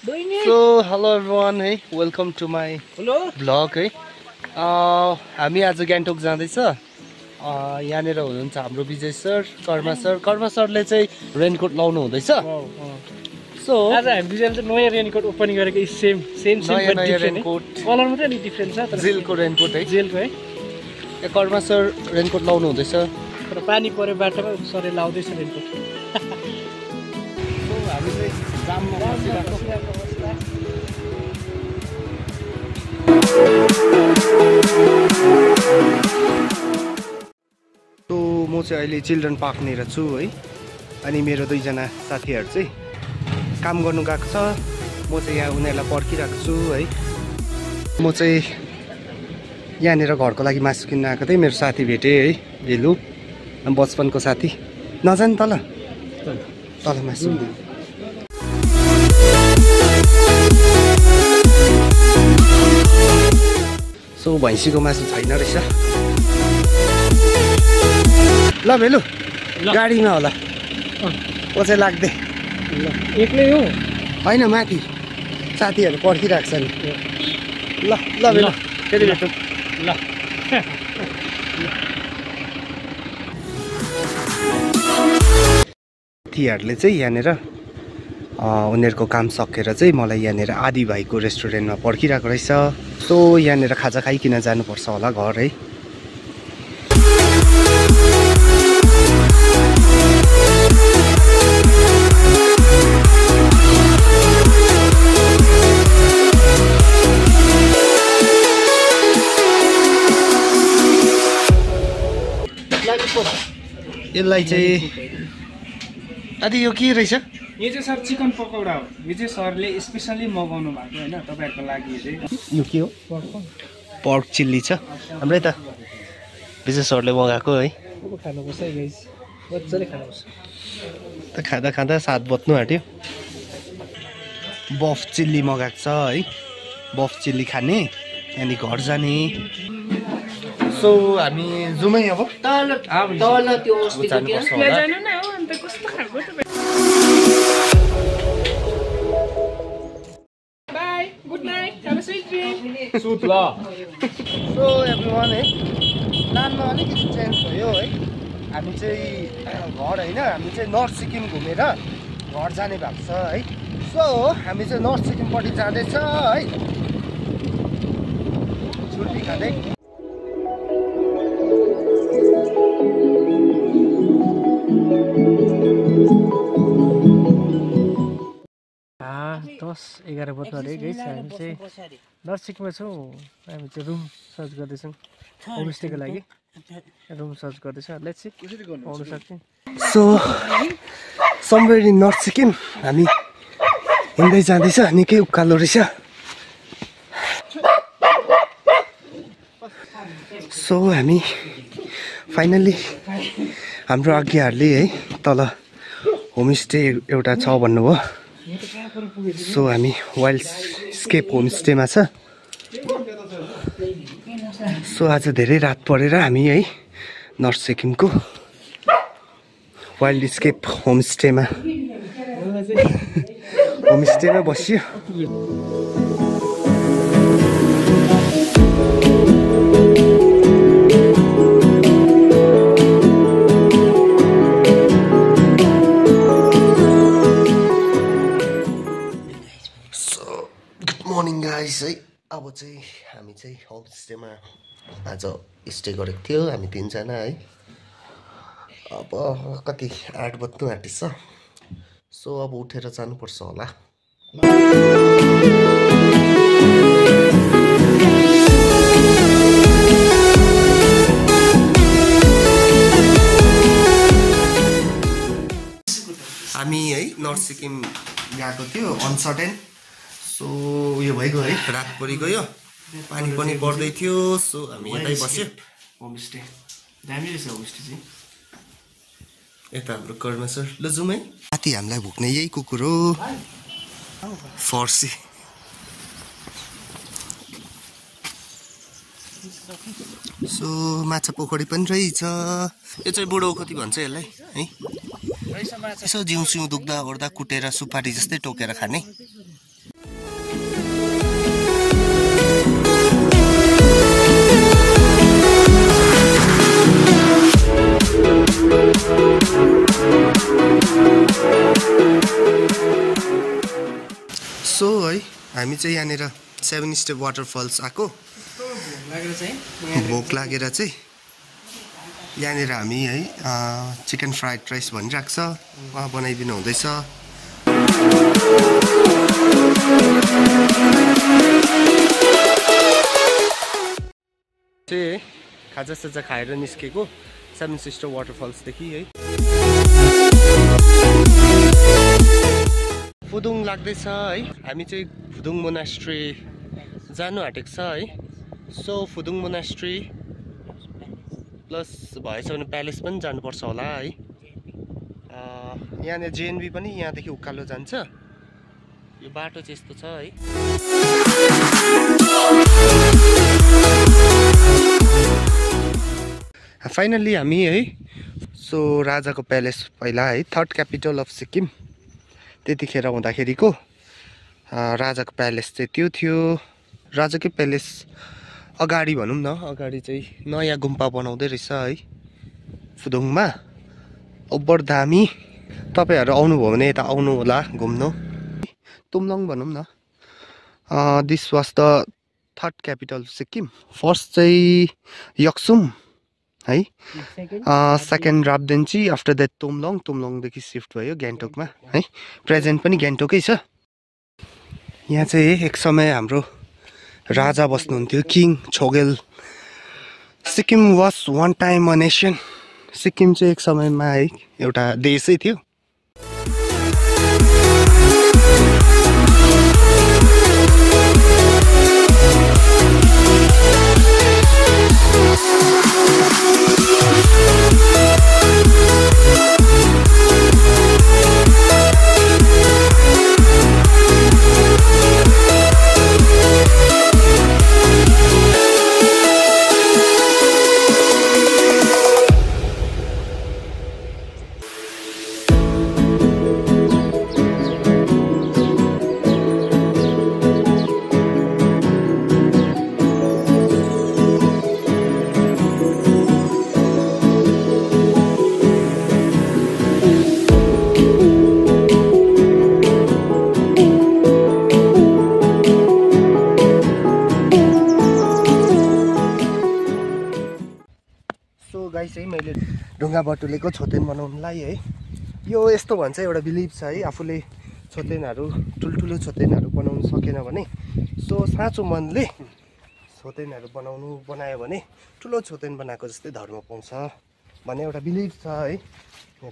So hello everyone, है welcome to my vlog है। हामी आज गान्तोक जाँदैछ। यहाँनिर हुनुहुन्छ हाम्रो विजय सर, कर्मा सरले चाहिँ रेनकोट लाउनु हुँदैछ। सो आज हामी दुईजना चाहिँ नयाँ रेनकोट ओपनिङ गरेको सेम नयाँ रेनकोट, कलर मात्रै अलिक डिफरेन्ट छ तर जेलको रेनकोट है। जेलको है। कर्मा सर रेनकोट लाउनु हुँदैछ। तर पानी पर्यो बाटोमा सरले लाउँदैछ रेनकोट। सो हामी चाहिँ जाममा बसिरहेको। सो म चाहिँ अहिले चिल्ड्रेन पार्कनिर छु है। अनि मेरो दुईजना साथीहरू चाहिँ काम गर्नु गएको छ। म चाहिँ यहाँ उनीहरूलाई पर्खिरहेको छु है। म चाहिँ यहाँनिर घरको लागि मासु किन्न आएको थिएँ। मेरो साथी भेटेँ है, भेलु बचपनको साथी। नजाने तल मासु। सो भैँसीको मासु छैन रहेछ। ल भेलु गाडीमा होला, म चाहिँ लाग्दै। एक्लै हो होइन, माथि साथीहरू पर्खिरहेको छ नि। ल ल भेलु फेरि भेटौँ। ल साथीहरूले चाहिँ यहाँनिर उनीहरूको काम सकेर चाहिँ मलाई यहाँनिर आदि भाइको रेस्टुरेन्टमा पर्खिरहेको रहेछ। सो यहाँनिर खाजा खाइकन जानुपर्छ होला घर है। यसलाई चाहिँ आदि यो के रहेछ? यो चाहिँ सर चिकन पकौडा हो। यो चाहिँ सरले स्पेसली मगाउनु भएको होइन तपाईँहरूको लागि चाहिँ। यो के हो? पर्क चिल्ली छ। हाम्रै त विजय सरले मगाएको है। खानुपर्छ है गाइस, मजाले खानुपर्छ। त खाँदा खाँदा साथ बत्नु आँट्यो। बफ चिल्ली मगाएको छ है। बफ चिल्ली खाने अनि घर जाने। सो हामी जाउँ है अब। त्यो जानुपर्छ होला। सुत ल। सो एभ्रिवान है, प्लानमा अलिकति चेन्ज भयो है। हामी चाहिँ घर होइन, हामी चाहिँ नर्थ सिक्किम घुमेर घर जाने भएको छ है। सो हामी चाहिँ नर्थ सिक्किमपट्टि जाँदैछ है, छुर्पी खाँदै। हाँ 10-11 बज्नु अरे गइस। हामी चाहिँ नर्थ सिक्किममा छौँ। हामी चाहिँ रुम सर्च गर्दैछौँ होमस्टेको लागि। रुम सर्च गर्दैछौँ। लेट्स सी पाउनु सक्छौँ। So somewhere in north Sikkim हामी हिँड्दै जाँदैछ। निकै उकालो रहेछ। सो हामी फाइनल्ली हाम्रो आज्ञाहरूले है तल होमस्टे एउटा छ भन्नुभयो। सो हामी वाइल्ड स्केप होमस्टेमा छ। सो आज धेरै रात परेर हामी है नर्थ सिक्किमको वाइल्ड स्केप होमस्टेमा बस्यो। है अब चाहिँ हामी चाहिँ होमस्टेमा आज स्टे गरेको थियो हामी तीनजना है। अब कति 8 बज्नु आँटिछ। सो अब उठेर जानुपर्छ होला। हामी है नर्थ सिक्किम गएको थियो अनसर्टेन। सो उयो भइगयो है, रात परिगयो, पानी पनि पर्दै थियो। सो हामी यतै बस्यो। होमस्टे दामी रहेछ होमस्टे चाहिँ। यता हाम्रो कर्मा सर। ल जाउँ है। राति हामीलाई भुक्ने यही कुकुर हो, फर्सी। सो माछा पोखरी पनि रहेछ। यो चाहिँ बुढो ओखती भन्छ यसलाई है। यसो जिउ सिउ दुख्दा ओर्दा कुटेर सुपारी जस्तै टोकेर खाने। हामी चाहिँ यहाँनिर 7 स्टेप वाटरफल्स आएको भोक लागेर चाहिँ यहाँनिर हामी है चिकन फ्राइड राइस भनिरहेको छ उहाँ बनाइदिनु हुँदैछ चाहिँ खाजासाजा खाएर निस्केको 7 सिस्टर वाटरफल्सदेखि है फुदुङ लाग्दैछ है हामी चाहिँ फुदुङ मोनास्ट्री जानु आँटेको छ है सो फुदुङ मोनास्ट्री प्लस भएछ भने प्यालेस पनि जानुपर्छ होला है यहाँनिर जेएनबी पनि यहाँदेखि उकालो जान्छ यो बाटो चाहिँ यस्तो छ है फाइनल्ली हामी है सो राजाको प्यालेस पहिला है 3rd क्यापिटल अफ सिक्किम त्यतिखेर हुँदाखेरिको राजाको प्यालेस चाहिँ त्यो थियो राजाकै प्यालेस अगाडि भनौँ न अगाडि चाहिँ नयाँ गुम्पा बनाउँदै रहेछ है फुदुङमा ओभर दामी तपाईहरु आउनुभयो भने यता आउनु होला घुम्नु तुमलङ भनौँ न this was the 3rd capital Sikkim first चाहिँ यक्सुम है सेकेन्ड राबदेन्ची आफ्टर द्याट तुमलङदेखि सिफ्ट भयो गान्तोकमा है प्रेजेन्ट पनि गान्तोकै छ यहाँ चाहिँ एक समय हाम्रो राजा बस्नुहुन्थ्यो king Chogyal Sikkim was one time a nation Sikkim चाहिँ एक समयमा है एउटा देशै थियो चाहिँ मैले ढुङ्गा बटुलेको छोतेन बनाउनलाई है यो यस्तो भन्छ एउटा बिलिभ छ है आफूले छोतेनहरू ठुल्ठुलो छोतेनहरू बनाउन सकेन भने सो साँचो मनले छोतेनहरू बनायो भने ठुलो छोतेन बनाएको जस्तै धर्म पाउँछ भन्ने एउटा बिलिभ छ है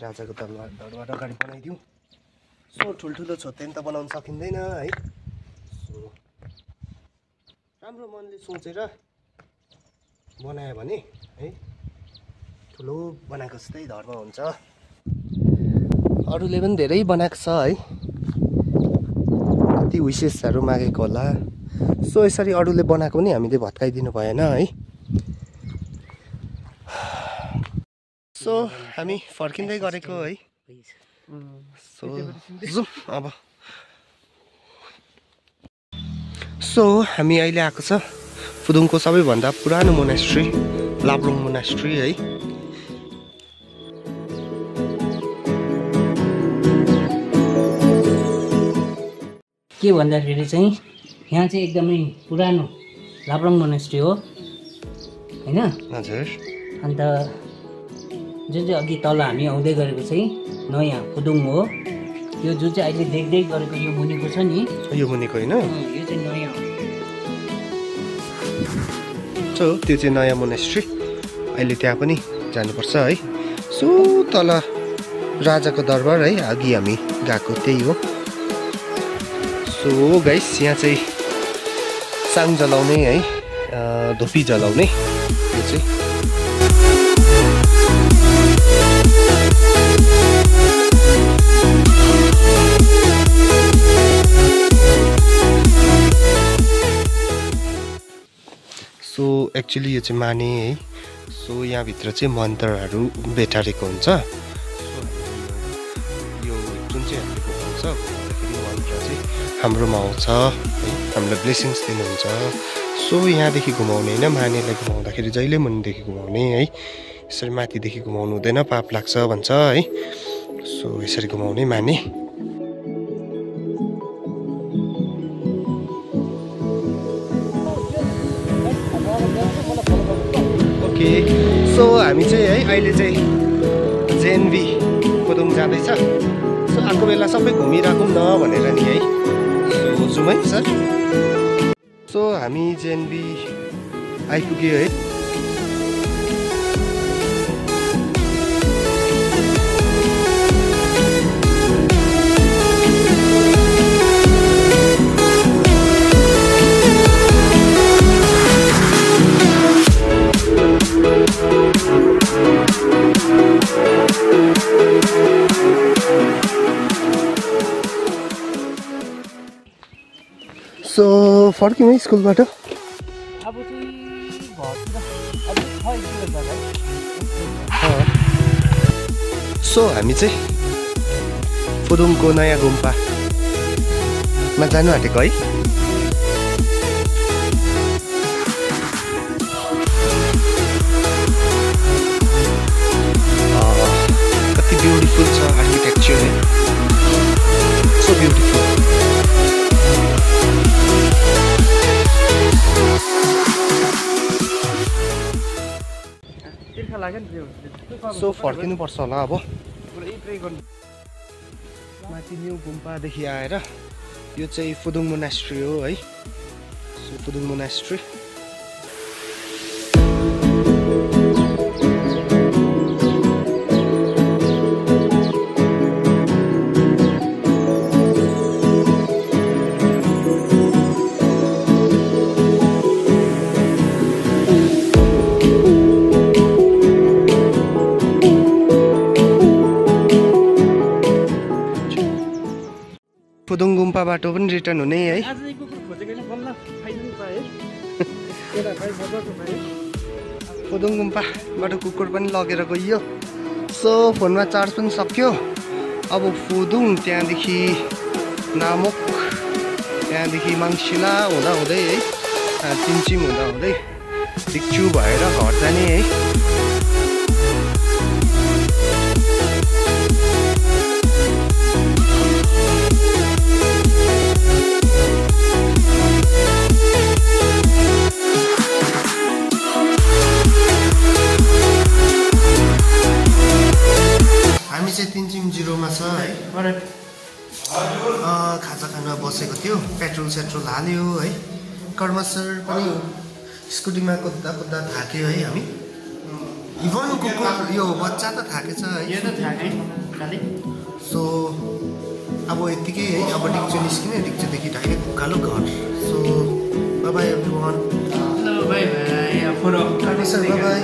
राजाको दरबार अगाडि बनाइदिउँ सो ठुल्ठुलो छोतेन त बनाउन सकिँदैन है सो राम्रो मनले सोचेर बनायो भने है ठुलो बनाएको जस्तै धर्म हुन्छ अरूले पनि धेरै बनाएको छ है कति विशेषहरू मागेको होला सो यसरी अरूले बनाएको पनि हामीले भत्काइदिनु भएन है सो हामी फर्किँदै गरेको है सो जाउँ अब सो हामी अहिले आएको छ फुदुङको सबैभन्दा पुरानो मोनास्ट्री लाब्रोङ मोनास्ट्री है के भन्दाखेरि चाहिँ यहाँ चाहिँ एकदमै पुरानो लाब्रोङ मोनास्ट्री हो हैन हजुर अन्त जुन चाहिँ अघि तल हामी आउँदै गरेको चाहिँ नयाँ फुदुङ हो यो जुन चाहिँ अहिले देख्दै गरेको यो मुनिको छ नि यो मुनिको हैन यो चाहिँ नयाँ हो सो त्यो चाहिँ नयाँ मोनास्ट्री अहिले त्यहाँ पनि जानुपर्छ है सो तल राजाको दरबार है अघि हामी गएको त्यही हो सो गाइस यहाँ चाहिँ साङ जलाउने है धुपी जलाउने यो चाहिँ सो एक्चुअली यो चाहिँ माने है सो यहाँभित्र चाहिँ मन्त्रहरू बेटारेको हुन्छ यो जुन चाहिँ हामीले घुमाउँछ मन्त्र चाहिँ हाम्रोमा आउँछ है हामीलाई ब्लेसिङ्स दिनुहुन्छ सो यहाँदेखि घुमाउने होइन मानेलाई घुमाउँदाखेरि जहिले मुनिदेखि घुमाउने है यसरी माथिदेखि घुमाउनु हुँदैन पाप लाग्छ भन्छ है सो यसरी घुमाउने माने सो हामी चाहिँ है अहिले चाहिँ जेएनभी पुदुङ जाँदैछ। सो आएको बेला सबै घुमिराखौँ न भनेर नि है। सो जाउँ है सर। सो हामी जेएनभी आइपुग्यो है। सो फर्क्यौँ है स्कुलबाट। अब चाहिँ घरतिर अब छ एक दुई घन्टा सो हामी चाहिँ पुदुङको नयाँ गुम्पामा जानु आँटेको है। कति ब्युटिफुल छ आर्किटेक्चर है। So beautiful. सो फर्किनुपर्छ होला अब। माथि न्यू गुम्पादेखि आएर यो चाहिँ पुदुङ मोनास्ट्री हो है। So Pudung monastery. पुदुङ गुम्पा बाटो पनि रिटर्न हुने है। पुदुङ गुम्पाबाट कुकुर पनि लगेर गइयो। सो फोनमा चार्ज पनि सक्यो। अब पुदुङ त्यहाँदेखि नामुक त्यहाँदेखि माङशिला हुँदा हुँदै है तिनचिम हुँदा हुँदै डिक्चु भएर घर जाने है। हामी चाहिँ तिनचिम जिरोमा छ है। खाजा खाना बसेको थियो। पेट्रोल सेट्रोल हाल्यो है। कर्म सर पनि स्कुटीमा कुद्दा कुद्दा थाक्यो है। हामी इभन कुकुर यो बच्चा त थाकेछ है। सो अब यतिकै है। अब डिक्चु निस्किने, डिक्चुदेखि डाइरेक्ट उकालो घर। So by by everyone. Hello by by. कर्म सर बाई बाई।